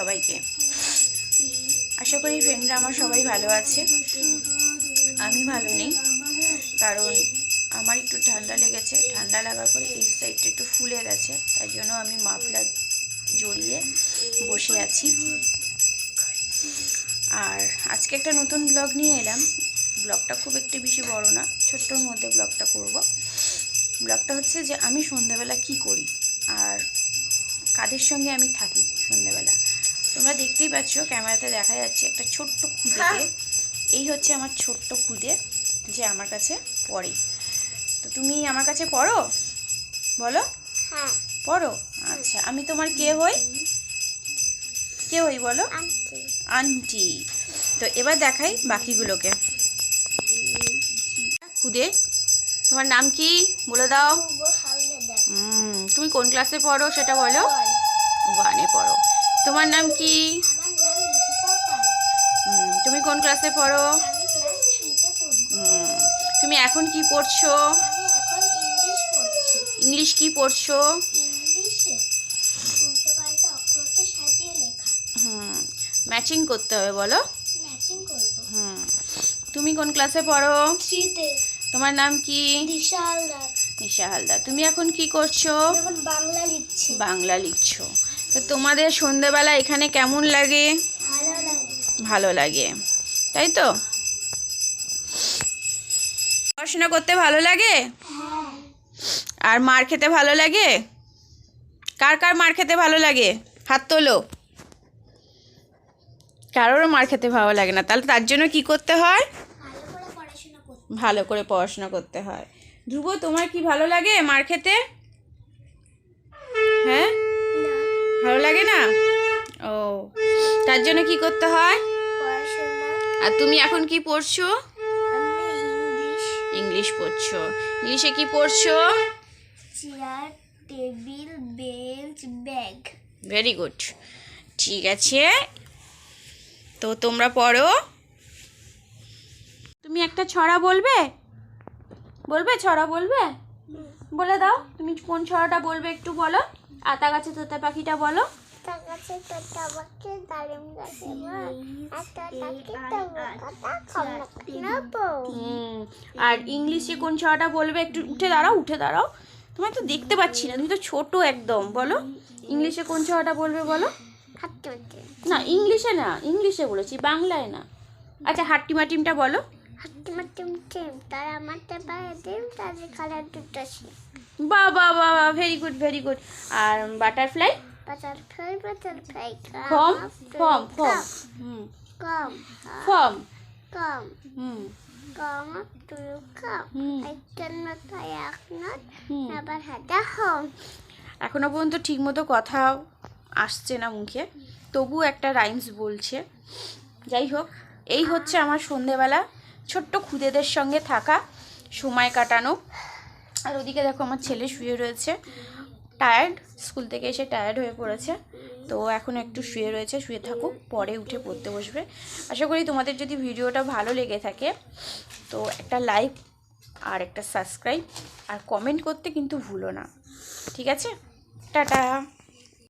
সবাইকে। আশা করি ফ্রেন্ডরা আমার সবাই ভালো আছে। আমি ভালো নেই, কারণ আমার একটু ঠান্ডা লেগেছে। ঠান্ডা লাগার পরে এই সাইডটা একটু ফুলে গেছে, তাই জন্য আমি মাফলার জড়িয়ে বসে আছি। আর আজকে একটা নতুন ব্লগ নিয়ে এলাম। ব্লগটা খুব একটু বেশি বড় না, ছোট্টর মধ্যে ব্লগটা করব। ব্লগটা হচ্ছে যে আমি সন্ধ্যাবেলা কি করি আর কাদের সঙ্গে আমি থাকি সন্ধ্যাবেলা। তোমরা দেখতেই পাচ্ছ, ক্যামেরাতে দেখা যাচ্ছে একটা ছোট্ট খুদেকে। এই হচ্ছে আমার ছোট্ট খুদে, যে আমার কাছে পড়ে। তো তুমি আমার কাছে পড়ো, বলো? হ্যাঁ, পড়ো। আচ্ছা, আমি তোমার কে হই? কে হই বলো? আন্টি। তো এবার দেখাই বাকিগুলোকে। খুদে, তোমার নাম কি বলে দাও? তুমি কোন ক্লাসে পড়ো সেটা বলো। 1-এ পড়ো। তোমার নাম কি? তুমি কোন ক্লাসে পড়ো? তুমি এখন কি পড়ছো? ইংলিশ কি পড়ছো? ম্যাচিং করতে হবে, বলো। তুমি কোন ক্লাসে পড়ো? 3-তে। তোমার নাম কি? দিশা হালদার। নিশা হালদার। তুমি এখন কি করছো? এখন বাংলা লিখছি। বাংলা লিখছো। তো তোমাদের সন্ধ্যেবেলা এখানে কেমন লাগে? ভালো লাগে। ভালো লাগে, তাই তো? পড়াশোনা করতে ভালো লাগে? হ্যাঁ। আর মার খেতে ভালো লাগে? কার কার মার খেতে ভালো লাগে? হাত তোলো। কারোরও মার খেতে ভালো লাগে না, তাহলে তার জন্য কি করতে হয়? ভালো করে পড়াশোনা করতে হয়। ধ্রুব, তোমার কি ভালো লাগে মার খেতে? হ্যাঁ, ভালো লাগে না? ও, তার জন্য কি করতে হয়? আর তুমি এখন কি পড়ছো? ইংলিশ পড়ছো। ইংলিশে কি পড়ছো? Chair, table, bench, bag. Very good, ঠিক আছে। তো তোমরা পড়ো। তুমি একটা ছড়া বলবে? বলবে ছড়া? বলবে, বলে দাও। তুমি কোন ছড়াটা বলবে একটু বলো। আতা গাছে তোতা পাখিটা বলো। আর ইংলিশে কোন ছড়াটা বলবে? একটু উঠে দাঁড়াও, উঠে দাঁড়াও। তোমার তো দেখতে পাচ্ছি না, তুমি তো ছোট একদম। বলো, ইংলিশে কোন ছড়াটা বলবে বলো। না, ইংলিশে না, ইংলিশে বলেছি, বাংলায় না। আচ্ছা, হাট্টিমাটিমটা বলো। বাহ বাহ বাহ, ভেরি গুড, ভেরি গুড। আর butterfly? Form, form, form, form. এখনো পর্যন্ত ঠিক মতো কথা আসছে না মুখে, তবু একটা রাইমস বলছে। যাই হোক, এই হচ্ছে আমার সন্ধেবেলা ছোট্ট খুদেদের সঙ্গে থাকা, সময় কাটানো। আর ওদিকে দেখো আমার ছেলে শুয়ে রয়েছে, টায়ার্ড, স্কুল থেকে এসে টায়ার্ড হয়ে পড়েছে। তো এখন একটু শুয়ে রয়েছে, শুয়ে থাকুক, পরে উঠে পড়তে বসবে। আশা করি তোমাদের যদি ভিডিওটা ভালো লেগে থাকে তো একটা লাইক আর একটা সাবস্ক্রাইব আর কমেন্ট করতে কিন্তু ভুলো না, ঠিক আছে? টাটা।